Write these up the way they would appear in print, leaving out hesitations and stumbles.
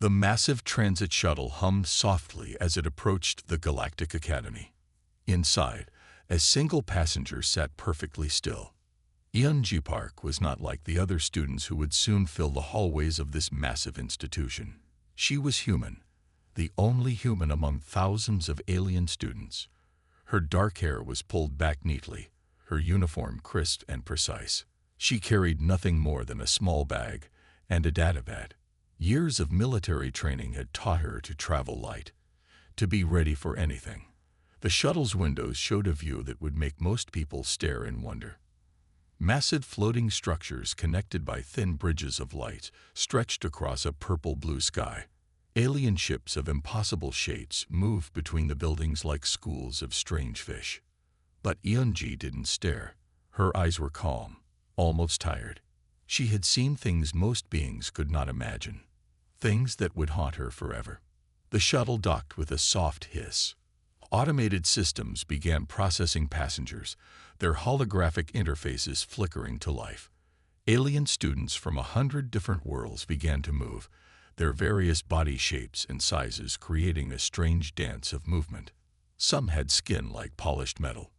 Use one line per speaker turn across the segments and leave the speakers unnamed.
The massive transit shuttle hummed softly as it approached the Galactic Academy. Inside, a single passenger sat perfectly still. Eunji Park was not like the other students who would soon fill the hallways of this massive institution. She was human, the only human among thousands of alien students. Her dark hair was pulled back neatly, her uniform crisp and precise. She carried nothing more than a small bag and a datapad. Years of military training had taught her to travel light, to be ready for anything. The shuttle's windows showed a view that would make most people stare in wonder. Massive floating structures connected by thin bridges of light stretched across a purple-blue sky. Alien ships of impossible shapes moved between the buildings like schools of strange fish. But Eunji didn't stare. Her eyes were calm, almost tired. She had seen things most beings could not imagine, things that would haunt her forever. The shuttle docked with a soft hiss. Automated systems began processing passengers, their holographic interfaces flickering to life. Alien students from 100 different worlds began to move, their various body shapes and sizes creating a strange dance of movement. Some had skin like polished metal.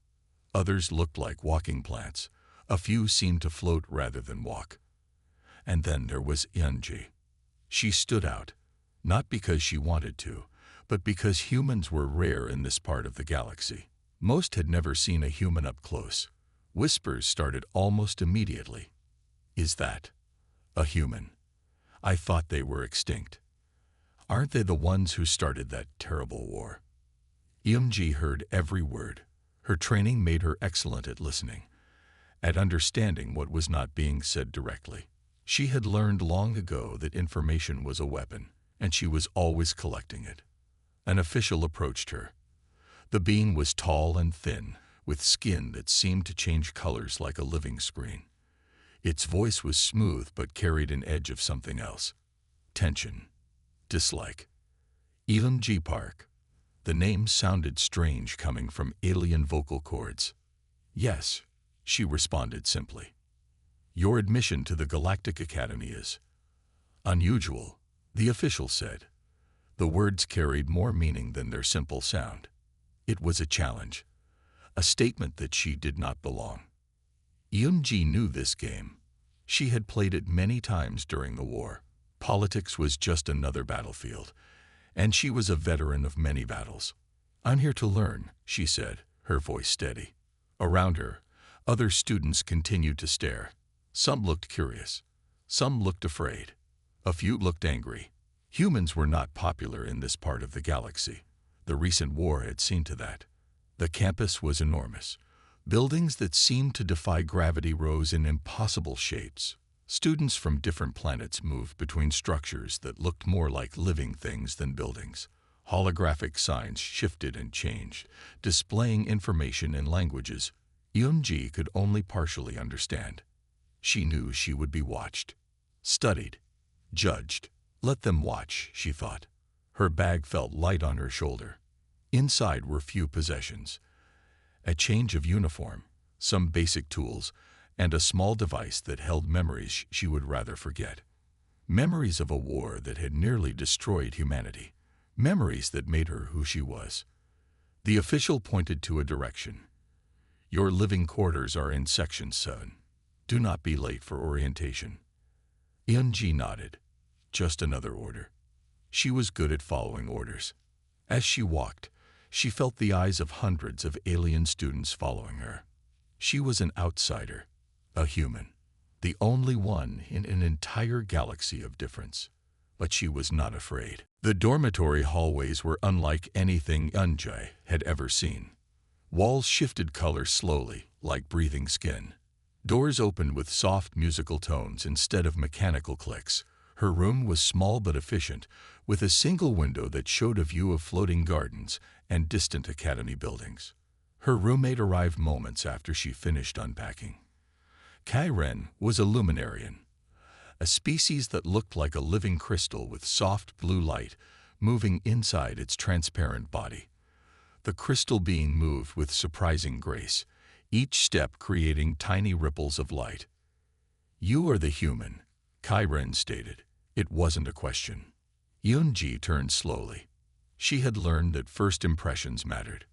Others looked like walking plants. A few seemed to float rather than walk. And then there was Eunji. She stood out, not because she wanted to, but because humans were rare in this part of the galaxy. Most had never seen a human up close. Whispers started almost immediately. "Is that a human? I thought they were extinct. Aren't they the ones who started that terrible war?" Eunji heard every word. Her training made her excellent at listening, at understanding what was not being said directly. She had learned long ago that information was a weapon, and she was always collecting it. An official approached her. The being was tall and thin, with skin that seemed to change colors like a living screen. Its voice was smooth but carried an edge of something else. Tension. Dislike. Eunji Park. The name sounded strange coming from alien vocal cords. "Yes," she responded simply. "Your admission to the Galactic Academy is unusual," the official said. The words carried more meaning than their simple sound. It was a challenge, a statement that she did not belong. Eunji knew this game. She had played it many times during the war. Politics was just another battlefield, and she was a veteran of many battles. "I'm here to learn," she said, her voice steady. Around her, other students continued to stare. Some looked curious. Some looked afraid. A few looked angry. Humans were not popular in this part of the galaxy. The recent war had seen to that. The campus was enormous. Buildings that seemed to defy gravity rose in impossible shapes. Students from different planets moved between structures that looked more like living things than buildings. Holographic signs shifted and changed, displaying information in languages Eunji could only partially understand. She knew she would be watched, studied, judged. Let them watch, she thought. Her bag felt light on her shoulder. Inside were few possessions. A change of uniform, some basic tools, and a small device that held memories she would rather forget. Memories of a war that had nearly destroyed humanity. Memories that made her who she was. The official pointed to a direction. "Your living quarters are in Section 7. Do not be late for orientation." Eunji nodded. Just another order. She was good at following orders. As she walked, she felt the eyes of hundreds of alien students following her. She was an outsider, a human, the only one in an entire galaxy of difference. But she was not afraid. The dormitory hallways were unlike anything Eunji had ever seen. Walls shifted color slowly, like breathing skin. Doors opened with soft musical tones instead of mechanical clicks. Her room was small but efficient, with a single window that showed a view of floating gardens and distant academy buildings. Her roommate arrived moments after she finished unpacking. Kai-Ren was a luminarian, a species that looked like a living crystal with soft blue light moving inside its transparent body. The crystal being moved with surprising grace, each step creating tiny ripples of light. "You are the human," Kai-Ren stated. It wasn't a question. Yunji turned slowly. She had learned that first impressions mattered.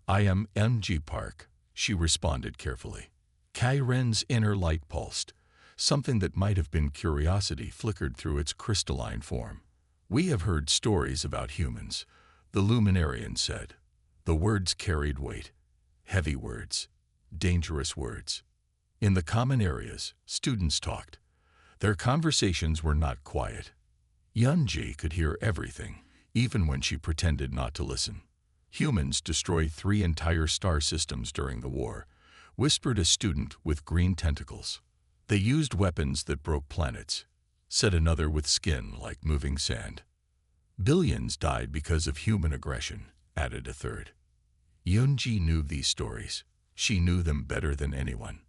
"I am MG Park," she responded carefully. Kai Ren's inner light pulsed. Something that might have been curiosity flickered through its crystalline form. "We have heard stories about humans," the luminarian said. The words carried weight. Heavy words. Dangerous words. In the common areas, students talked. Their conversations were not quiet. Yunji could hear everything, even when she pretended not to listen. "Humans destroyed 3 entire star systems during the war," whispered a student with green tentacles. "They used weapons that broke planets," said another with skin like moving sand. "Billions died because of human aggression," added a third. Yunji knew these stories. She knew them better than anyone.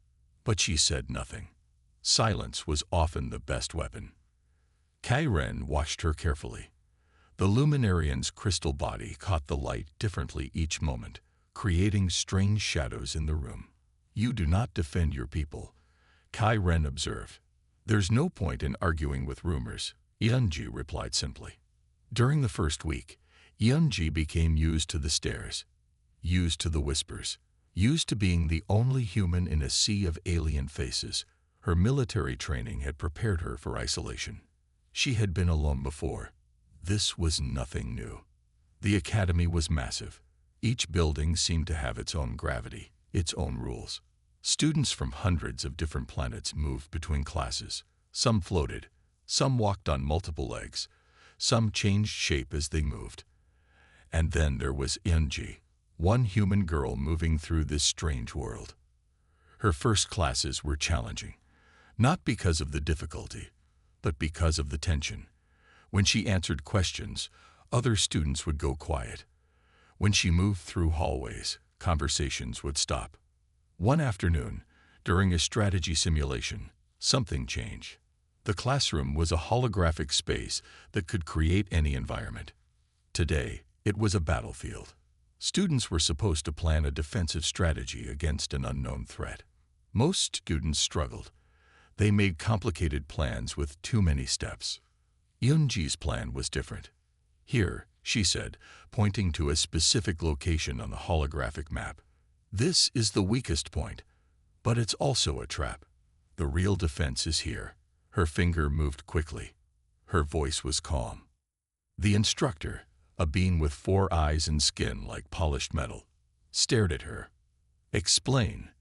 But she said nothing. Silence was often the best weapon. Kai Ren watched her carefully. The luminarian's crystal body caught the light differently each moment, creating strange shadows in the room. "You do not defend your people," Kai Ren observed. "There's no point in arguing with rumors," Yunji replied simply. During the first week, Yunji became used to the stares, used to the whispers, used to being the only human in a sea of alien faces. Her military training had prepared her for isolation. She had been alone before. This was nothing new. The academy was massive. Each building seemed to have its own gravity, its own rules. Students from hundreds of different planets moved between classes. Some floated, some walked on multiple legs, some changed shape as they moved. And then there was Yunji, one human girl moving through this strange world. Her first classes were challenging, not because of the difficulty, but because of the tension. When she answered questions, other students would go quiet. When she moved through hallways, conversations would stop. One afternoon, during a strategy simulation, something changed. The classroom was a holographic space that could create any environment. Today, it was a battlefield. Students were supposed to plan a defensive strategy against an unknown threat. Most students struggled. They made complicated plans with too many steps. Yunji's plan was different. "Here," she said, pointing to a specific location on the holographic map. "This is the weakest point, but it's also a trap. The real defense is here." Her finger moved quickly. Her voice was calm. The instructor, a being with 4 eyes and skin like polished metal, stared at her. "Explain,"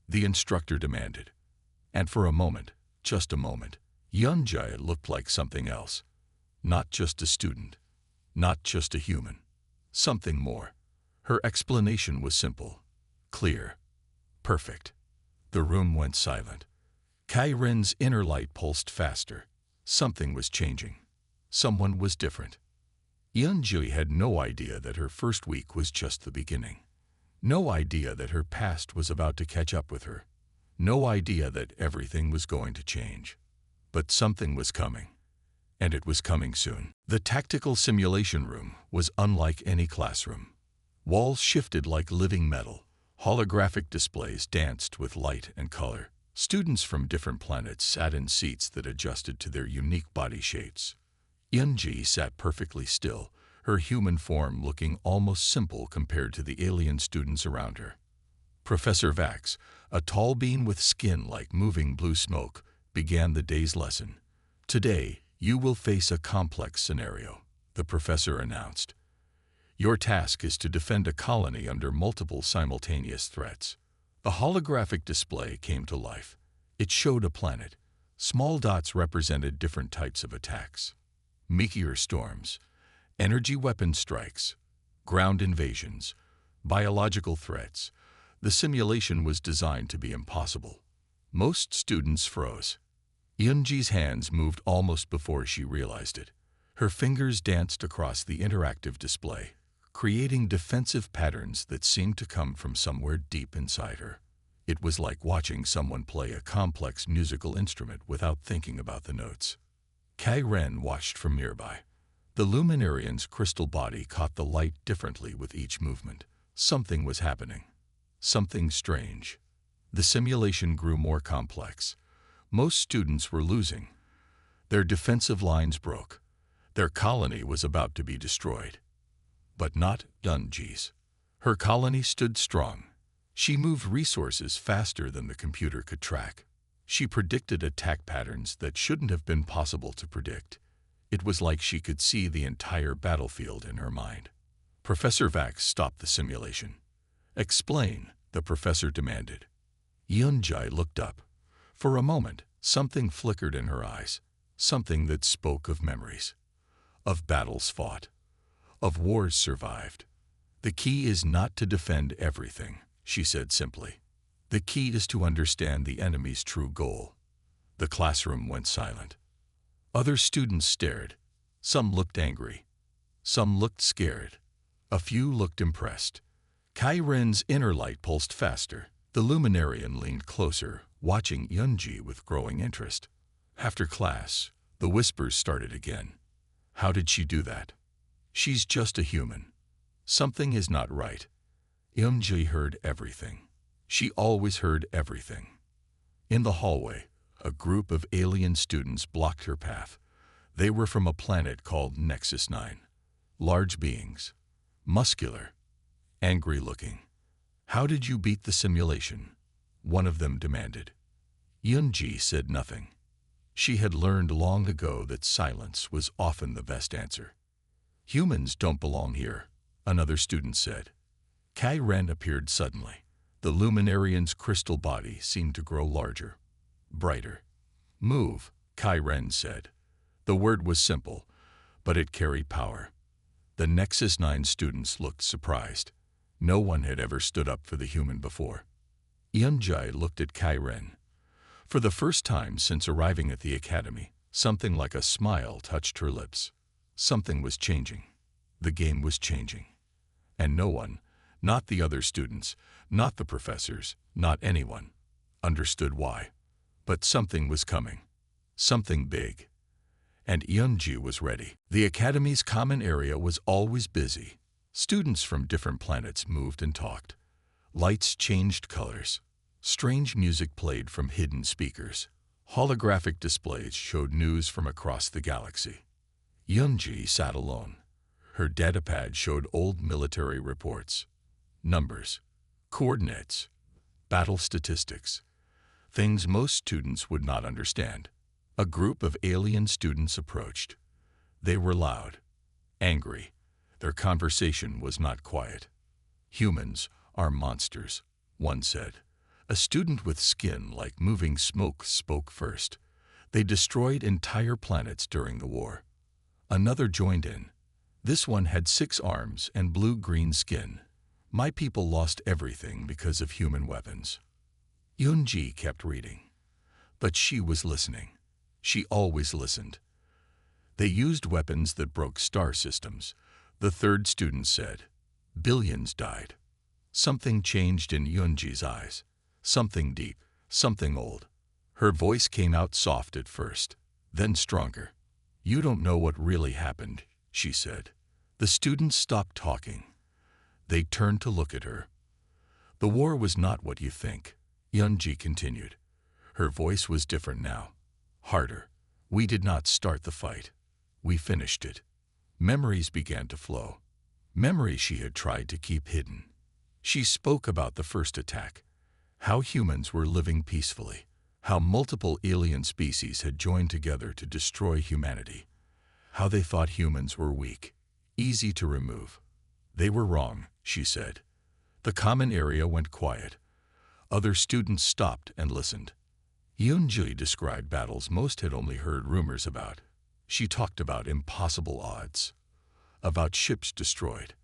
the instructor demanded. And for a moment, just a moment, Yunji looked like something else. Not just a student, not just a human. Something more. Her explanation was simple, clear, perfect. The room went silent. Kai Ren's inner light pulsed faster. Something was changing. Someone was different. Yunji had no idea that her first week was just the beginning. No idea that her past was about to catch up with her. No idea that everything was going to change. But something was coming. And it was coming soon. The tactical simulation room was unlike any classroom. Walls shifted like living metal. Holographic displays danced with light and color. Students from different planets sat in seats that adjusted to their unique body shapes. Yunji sat perfectly still, her human form looking almost simple compared to the alien students around her. Professor Vax, a tall being with skin like moving blue smoke, began the day's lesson. "Today, you will face a complex scenario," the professor announced. "Your task is to defend a colony under multiple simultaneous threats." The holographic display came to life. It showed a planet. Small dots represented different types of attacks. Meteor storms, energy weapon strikes, ground invasions, biological threats. The simulation was designed to be impossible. Most students froze. Yunji's hands moved almost before she realized it. Her fingers danced across the interactive display, creating defensive patterns that seemed to come from somewhere deep inside her. It was like watching someone play a complex musical instrument without thinking about the notes. Kai Ren watched from nearby. The luminarian's crystal body caught the light differently with each movement. Something was happening. Something strange. The simulation grew more complex. Most students were losing. Their defensive lines broke. Their colony was about to be destroyed. But not Yunji's. Her colony stood strong. She moved resources faster than the computer could track. She predicted attack patterns that shouldn't have been possible to predict. It was like she could see the entire battlefield in her mind. Professor Vax stopped the simulation. "Explain," the professor demanded. Yunji looked up. For a moment, something flickered in her eyes, something that spoke of memories, of battles fought, of wars survived. "The key is not to defend everything," she said simply. "The key is to understand the enemy's true goal." The classroom went silent. Other students stared. Some looked angry. Some looked scared. A few looked impressed. Kai Ren's inner light pulsed faster. The luminarian leaned closer, watching Yunji with growing interest. After class, the whispers started again. "How did she do that? She's just a human. Something is not right." Yunji heard everything. She always heard everything. In the hallway, a group of alien students blocked her path. They were from a planet called Nexus 9. Large beings. Muscular. Angry-looking. "How did you beat the simulation?" one of them demanded. Yunji said nothing. She had learned long ago that silence was often the best answer. "Humans don't belong here," another student said. Kai Ren appeared suddenly. The luminarian's crystal body seemed to grow larger, brighter. "Move," Kai Ren said. The word was simple, but it carried power. The Nexus 9 students looked surprised. No one had ever stood up for the human before. Yunji looked at Kai Ren. For the first time since arriving at the academy, something like a smile touched her lips. Something was changing. The game was changing. And no one, not the other students, not the professors, not anyone, understood why. But something was coming. Something big. And Yunji was ready. The academy's common area was always busy. Students from different planets moved and talked. Lights changed colors. Strange music played from hidden speakers. Holographic displays showed news from across the galaxy. Yunji sat alone. Her datapad showed old military reports. Numbers, coordinates, battle statistics. Things most students would not understand. A group of alien students approached. They were loud, angry. Their conversation was not quiet. "Humans are monsters," one said. A student with skin like moving smoke spoke first. "They destroyed entire planets during the war." Another joined in. This one had 6 arms and blue-green skin. "My people lost everything because of human weapons." Yunji kept reading. But she was listening. She always listened. "They used weapons that broke star systems," the third student said. "Billions died." Something changed in Yunji's eyes. Something deep, something old. Her voice came out soft at first, then stronger. "You don't know what really happened," she said. The students stopped talking. They turned to look at her. "The war was not what you think," Yunji continued. Her voice was different now, harder. "We did not start the fight. We finished it." Memories began to flow. Memories she had tried to keep hidden. She spoke about the first attack, how humans were living peacefully, how multiple alien species had joined together to destroy humanity, how they thought humans were weak, easy to remove. "They were wrong," she said. The common area went quiet. Other students stopped and listened. Yunji described battles most had only heard rumors about. She talked about impossible odds, about ships destroyed,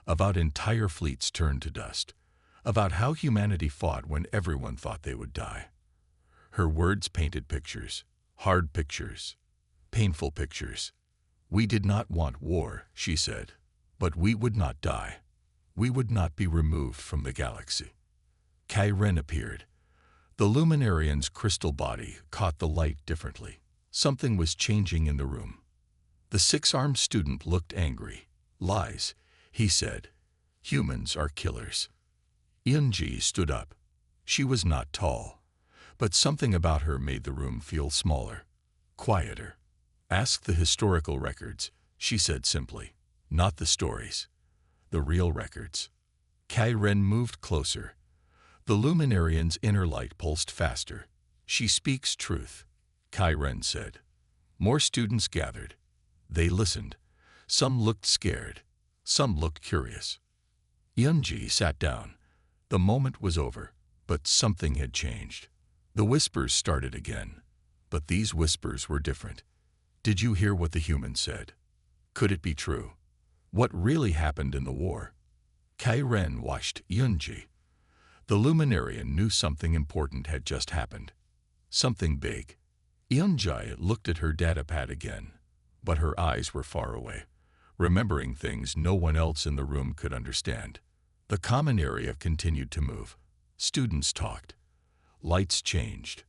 about entire fleets turned to dust, about how humanity fought when everyone thought they would die. Her words painted pictures, hard pictures, painful pictures. "We did not want war," she said, "but we would not die. We would not be removed from the galaxy." Kai Ren appeared. The luminarian's crystal body caught the light differently. Something was changing in the room. The 6-armed student looked angry. "Lies," he said. "Humans are killers." Yunji stood up. She was not tall, but something about her made the room feel smaller, quieter. "Ask the historical records," she said simply. Not the stories. The real records. Kai-Ren moved closer. The luminarian's inner light pulsed faster. She speaks truth, Kai-Ren said. More students gathered. They listened. Some looked scared. Some looked curious. Yunji sat down. The moment was over, but something had changed. The whispers started again, but these whispers were different. Did you hear what the humans said? Could it be true? What really happened in the war? Kai-Ren watched Yunji. The luminarian knew something important had just happened. Something big. Yunji looked at her datapad again, but her eyes were far away, remembering things no one else in the room could understand. The common area continued to move. Students talked. Lights changed.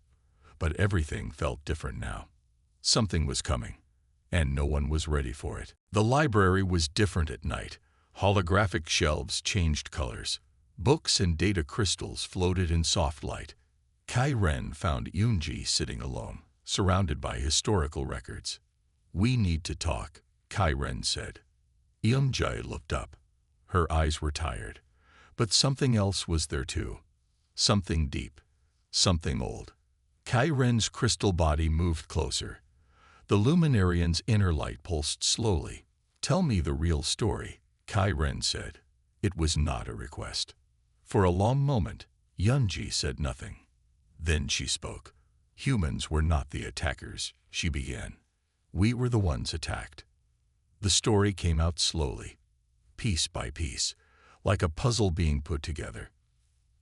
But everything felt different now. Something was coming, and no one was ready for it. The library was different at night. Holographic shelves changed colors. Books and data crystals floated in soft light. Kai-Ren found Yunji sitting alone, surrounded by historical records. We need to talk, Kai-Ren said. Yunji looked up. Her eyes were tired. But something else was there too. Something deep. Something old. Kai-Ren's crystal body moved closer. The luminarian's inner light pulsed slowly. Tell me the real story, Kai-Ren said. It was not a request. For a long moment, Yunji said nothing. Then she spoke. Humans were not the attackers, she began. We were the ones attacked. The story came out slowly, piece by piece, like a puzzle being put together.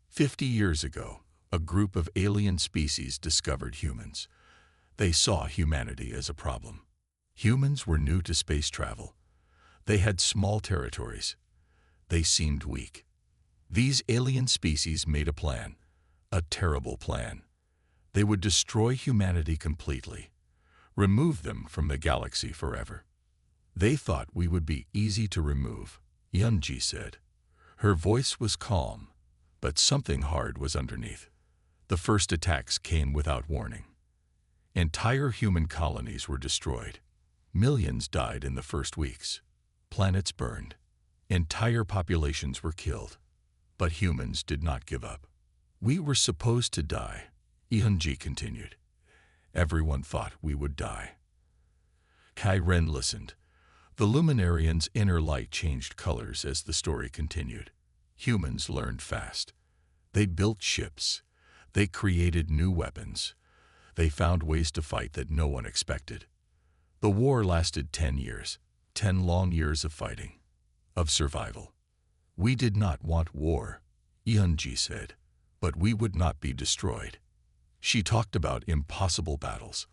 50 years ago, a group of alien species discovered humans. They saw humanity as a problem. Humans were new to space travel. They had small territories. They seemed weak. These alien species made a plan, a terrible plan. They would destroy humanity completely, remove them from the galaxy forever. They thought we would be easy to remove, Yunji said. Her voice was calm, but something hard was underneath. The first attacks came without warning. Entire human colonies were destroyed. Millions died in the first weeks. Planets burned. Entire populations were killed. But humans did not give up. We were supposed to die, Yunji continued. Everyone thought we would die. Kai-Ren listened. The luminarian's inner light changed colors as the story continued. Humans learned fast. They built ships. They created new weapons. They found ways to fight that no one expected. The war lasted 10 years, 10 long years of fighting, of survival. We did not want war, Yunji said, but we would not be destroyed. She talked about impossible battles,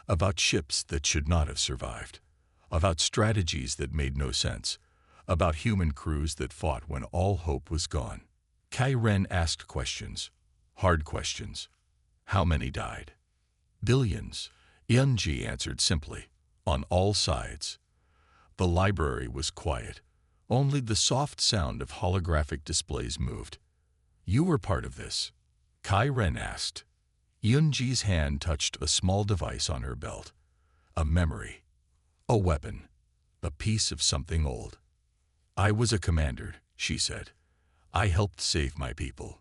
about ships that should not have survived, about strategies that made no sense, about human crews that fought when all hope was gone. Kai-Ren asked questions, hard questions. How many died? Billions, Yunji answered simply, on all sides. The library was quiet. Only the soft sound of holographic displays moved. You were part of this, Kai-Ren asked. Yunji's hand touched a small device on her belt. A memory. A weapon. A piece of something old. I was a commander, she said. I helped save my people.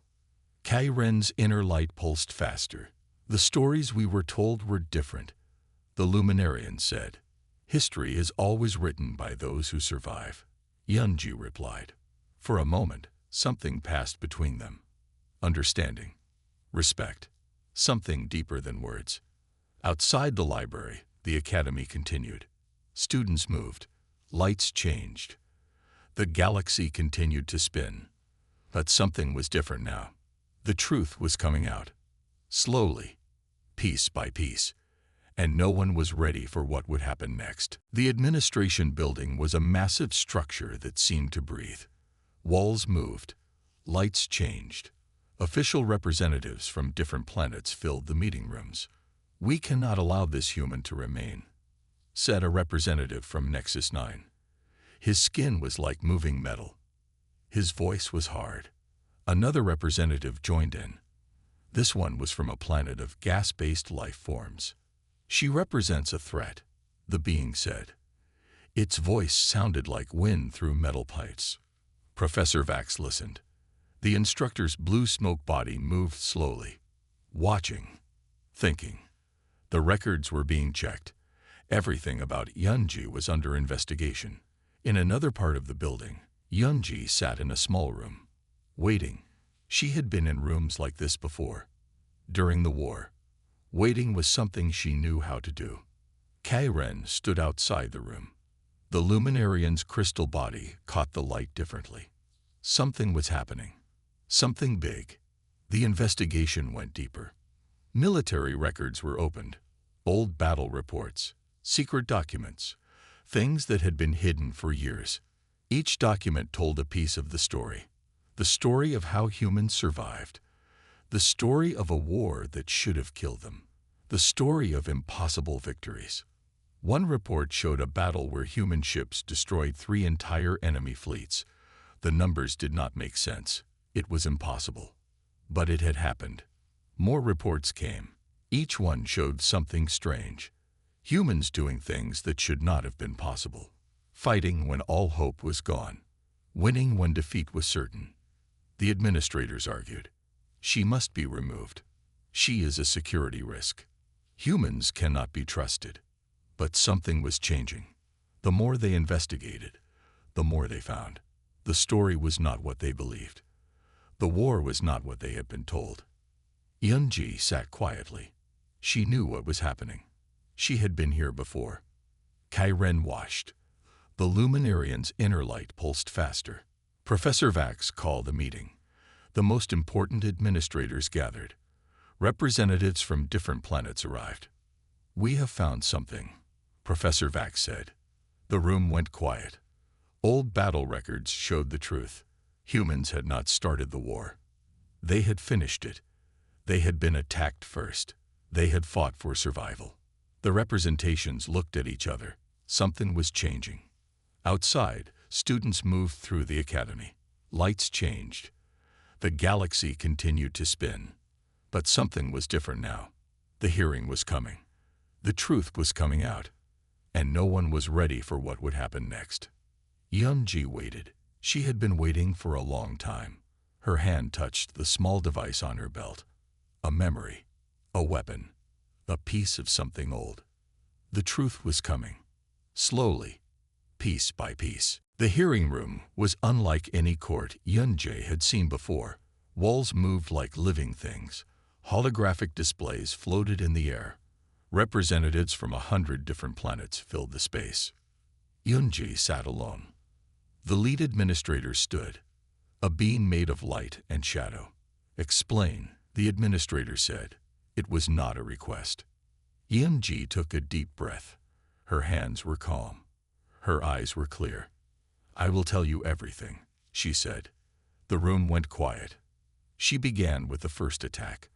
Kai-Ren's inner light pulsed faster. The stories we were told were different. The luminarian said, history is always written by those who survive. Yunji replied. For a moment, something passed between them. Understanding. Respect. Something deeper than words. Outside the library, the academy continued. Students moved. Lights changed. The galaxy continued to spin. But something was different now. The truth was coming out. Slowly, piece by piece. And no one was ready for what would happen next. The administration building was a massive structure that seemed to breathe. Walls moved. Lights changed. Official representatives from different planets filled the meeting rooms. We cannot allow this human to remain, said a representative from Nexus 9. His skin was like moving metal. His voice was hard. Another representative joined in. This one was from a planet of gas-based life forms. She represents a threat, the being said. Its voice sounded like wind through metal pipes. Professor Vax listened. The instructor's blue smoke body moved slowly, watching, thinking. The records were being checked. Everything about Yunji was under investigation. In another part of the building, Yunji sat in a small room, waiting. She had been in rooms like this before. During the war, waiting was something she knew how to do. Kai-Ren stood outside the room. The Luminarian's crystal body caught the light differently. Something was happening. Something big. The investigation went deeper. Military records were opened. Old battle reports, secret documents, things that had been hidden for years. Each document told a piece of the story of how humans survived, the story of a war that should have killed them, the story of impossible victories. One report showed a battle where human ships destroyed 3 entire enemy fleets. The numbers did not make sense. It was impossible. But it had happened. More reports came. Each one showed something strange. Humans doing things that should not have been possible. Fighting when all hope was gone. Winning when defeat was certain. The administrators argued. She must be removed. She is a security risk. Humans cannot be trusted. But something was changing. The more they investigated, the more they found. The story was not what they believed. The war was not what they had been told. Yunji sat quietly. She knew what was happening. She had been here before. Kai-Ren watched. The Luminarian's inner light pulsed faster. Professor Vax called a meeting. The most important administrators gathered. Representatives from different planets arrived. "We have found something," Professor Vax said. The room went quiet. Old battle records showed the truth. Humans had not started the war. They had finished it. They had been attacked first. They had fought for survival. The representations looked at each other. Something was changing. Outside, students moved through the academy. Lights changed. The galaxy continued to spin. But something was different now. The hearing was coming. The truth was coming out. And no one was ready for what would happen next. Yunji waited. She had been waiting for a long time. Her hand touched the small device on her belt. A memory. A weapon. A piece of something old. The truth was coming. Slowly. Piece by piece. The hearing room was unlike any court Yunji had seen before. Walls moved like living things. Holographic displays floated in the air. Representatives from 100 different planets filled the space. Yunji sat alone. The lead administrator stood, a being made of light and shadow. "Explain," the administrator said. It was not a request. Yunji took a deep breath. Her hands were calm. Her eyes were clear. "I will tell you everything," she said. The room went quiet. She began with the first attack.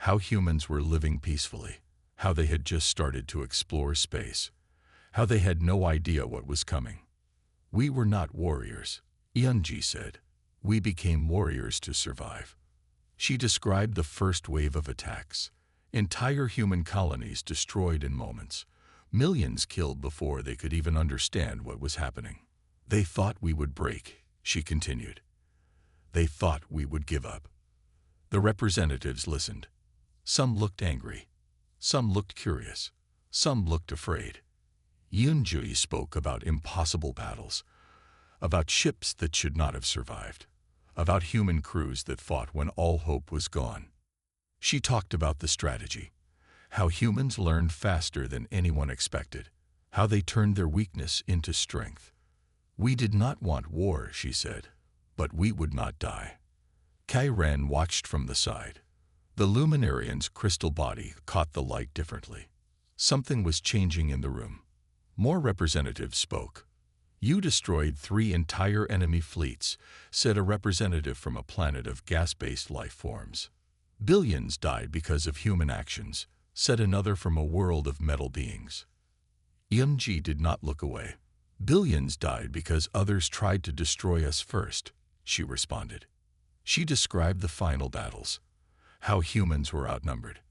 How humans were living peacefully. How they had just started to explore space. How they had no idea what was coming. "We were not warriors," Yunji said. "We became warriors to survive." She described the first wave of attacks. Entire human colonies destroyed in moments. Millions killed before they could even understand what was happening. "They thought we would break," she continued. "They thought we would give up." The representatives listened. Some looked angry. Some looked curious. Some looked afraid. Yunji spoke about impossible battles, about ships that should not have survived, about human crews that fought when all hope was gone. She talked about the strategy, how humans learned faster than anyone expected, how they turned their weakness into strength. "We did not want war," she said, "but we would not die." Kai-Ren watched from the side. The Luminarian's crystal body caught the light differently. Something was changing in the room. More representatives spoke. "You destroyed 3 entire enemy fleets," said a representative from a planet of gas-based life forms. "Billions died because of human actions," said another from a world of metal beings. Yunji did not look away. "Billions died because others tried to destroy us first," she responded. She described the final battles, how humans were outnumbered,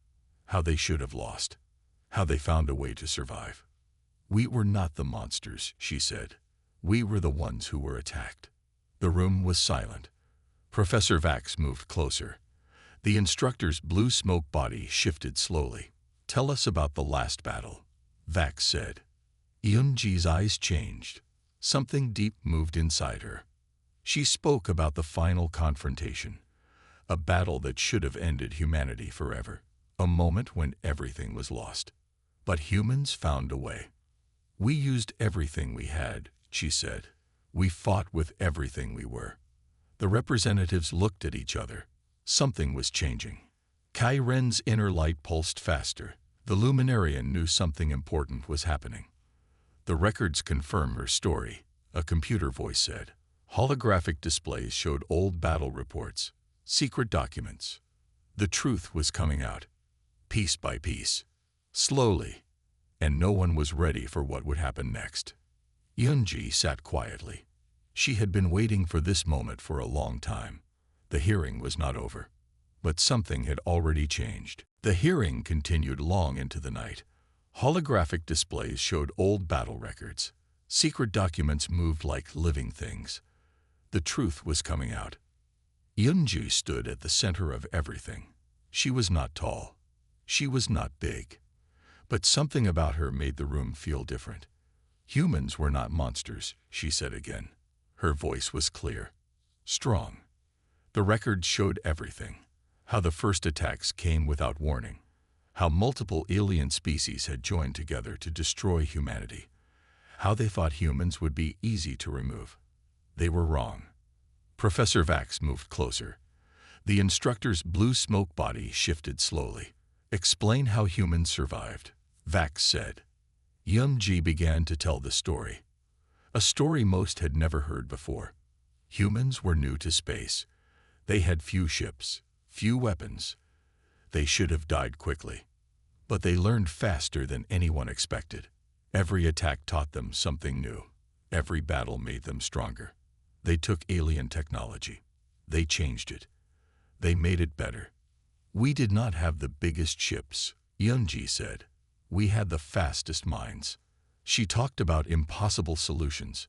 how they should have lost, how they found a way to survive. "We were not the monsters," she said. "We were the ones who were attacked." The room was silent. Professor Vax moved closer. The instructor's blue smoke body shifted slowly. "Tell us about the last battle," Vax said. Eunji's eyes changed. Something deep moved inside her. She spoke about the final confrontation, a battle that should have ended humanity forever, a moment when everything was lost. But humans found a way. "We used everything we had," she said. "We fought with everything we were." The representatives looked at each other. Something was changing. Kai Ren's inner light pulsed faster. The Luminarian knew something important was happening. "The records confirm her story," a computer voice said. Holographic displays showed old battle reports, secret documents. The truth was coming out, piece by piece, slowly, and no one was ready for what would happen next. Eunji sat quietly. She had been waiting for this moment for a long time. The hearing was not over, but something had already changed. The hearing continued long into the night. Holographic displays showed old battle records. Secret documents moved like living things. The truth was coming out. Eunji stood at the center of everything. She was not tall. She was not big. But something about her made the room feel different. "Humans were not monsters," she said again. Her voice was clear, strong. The records showed everything. How the first attacks came without warning. How multiple alien species had joined together to destroy humanity. How they thought humans would be easy to remove. They were wrong. Professor Vax moved closer. The instructor's blue smoke body shifted slowly. "Explain how humans survived," Vax said. Eunji began to tell the story. A story most had never heard before. Humans were new to space. They had few ships, few weapons. They should have died quickly. But they learned faster than anyone expected. Every attack taught them something new. Every battle made them stronger. They took alien technology. They changed it. They made it better. "We did not have the biggest ships," Eunji said. "We had the fastest minds." She talked about impossible solutions,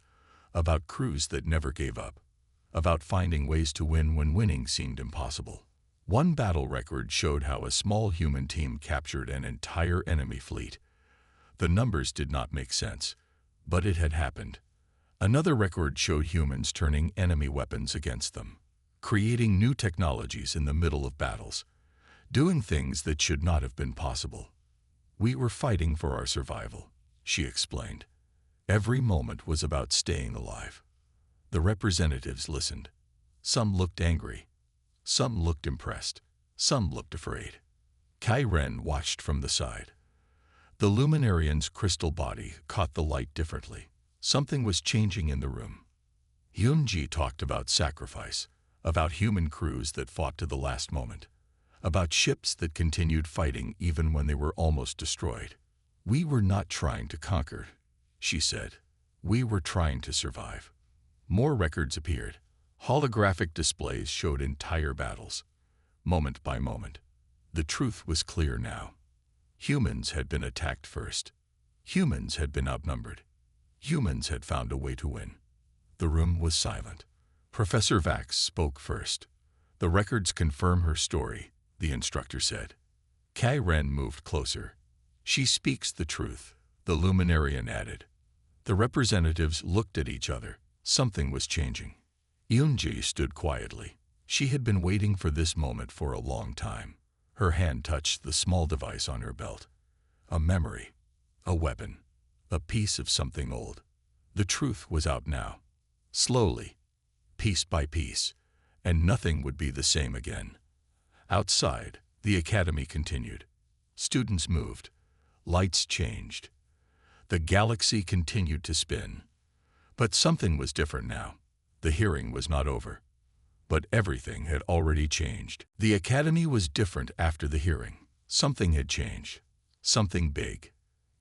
about crews that never gave up, about finding ways to win when winning seemed impossible. One battle record showed how a small human team captured an entire enemy fleet. The numbers did not make sense, but it had happened. Another record showed humans turning enemy weapons against them, creating new technologies in the middle of battles, doing things that should not have been possible. "We were fighting for our survival," she explained. Every moment was about staying alive. The representatives listened. Some looked angry. Some looked impressed. Some looked afraid. Kai Ren watched from the side. The Luminarian's crystal body caught the light differently. Something was changing in the room. Eunji talked about sacrifice, about human crews that fought to the last moment, about ships that continued fighting even when they were almost destroyed. "We were not trying to conquer," she said. "We were trying to survive." More records appeared. Holographic displays showed entire battles, moment by moment. The truth was clear now. Humans had been attacked first. Humans had been outnumbered. Humans had found a way to win. The room was silent. Professor Vax spoke first. "The records confirm her story," the instructor said. Kai Ren moved closer. "She speaks the truth," the Luminarian added. The representatives looked at each other. Something was changing. Eunji stood quietly. She had been waiting for this moment for a long time. Her hand touched the small device on her belt. A memory, a weapon, a piece of something old. The truth was out now. Slowly, piece by piece, and nothing would be the same again. Outside, the academy continued. Students moved. Lights changed. The galaxy continued to spin. But something was different now. The hearing was not over. But everything had already changed. The academy was different after the hearing. Something had changed. Something big.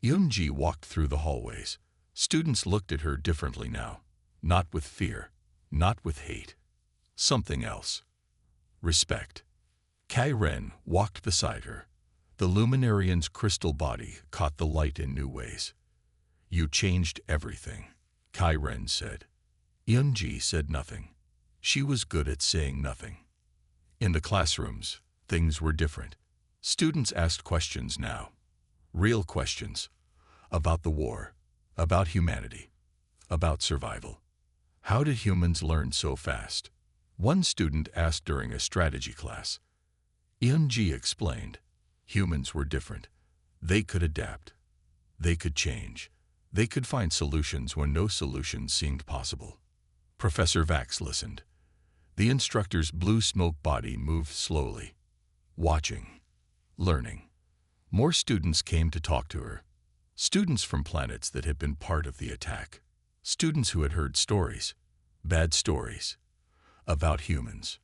Eunji walked through the hallways. Students looked at her differently now. Not with fear. Not with hate. Something else. Respect. Kai Ren walked beside her. The Luminarian's crystal body caught the light in new ways. You changed everything, Kai Ren said. Eun-ji said nothing. She was good at saying nothing. In the classrooms, things were different. Students asked questions now. Real questions. About the war. About humanity. About survival. How did humans learn so fast? One student asked during a strategy class. Eun-ji explained. Humans were different. They could adapt. They could change. They could find solutions when no solutions seemed possible. Professor Vax listened. The instructor's blue smoke body moved slowly. Watching. Learning. More students came to talk to her. Students from planets that had been part of the attack. Students who had heard stories. Bad stories. About humans.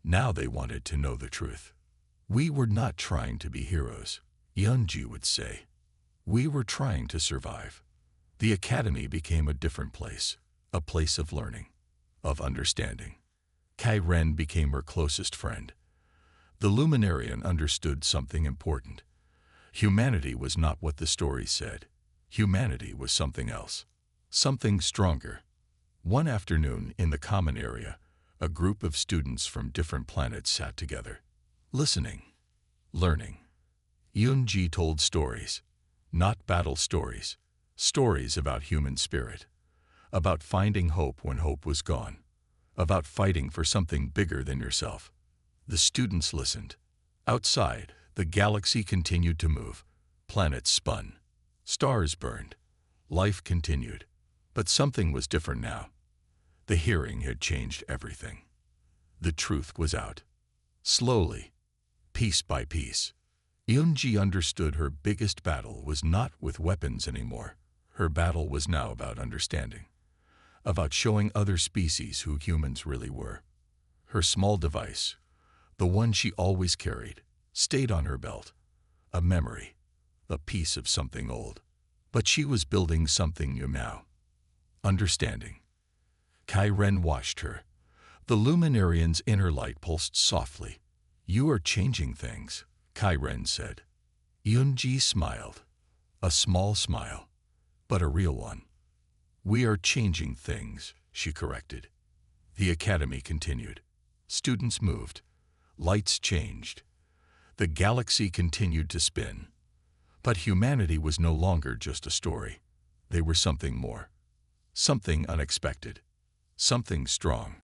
Now they wanted to know the truth. We were not trying to be heroes, Eun-ji would say. We were trying to survive. The academy became a different place, a place of learning, of understanding. Kai Ren became her closest friend. The Luminarian understood something important. Humanity was not what the stories said. Humanity was something else, something stronger. One afternoon in the common area, a group of students from different planets sat together, listening, learning. Eun-ji told stories, not battle stories, stories about human spirit, about finding hope when hope was gone, about fighting for something bigger than yourself. The students listened. Outside, the galaxy continued to move. Planets spun. Stars burned. Life continued. But something was different now. The hearing had changed everything. The truth was out. Slowly, piece by piece, Eun-ji understood her biggest battle was not with weapons anymore. Her battle was now about understanding, about showing other species who humans really were. Her small device, the one she always carried, stayed on her belt. A memory, a piece of something old. But she was building something new now. Understanding. Kai Ren watched her. The Luminarian's inner light pulsed softly. You are changing things, Kai Ren said. Eun-ji smiled. A small smile, but a real one. We are changing things, she corrected. The academy continued. Students moved. Lights changed. The galaxy continued to spin. But humanity was no longer just a story. They were something more. Something unexpected. Something strong.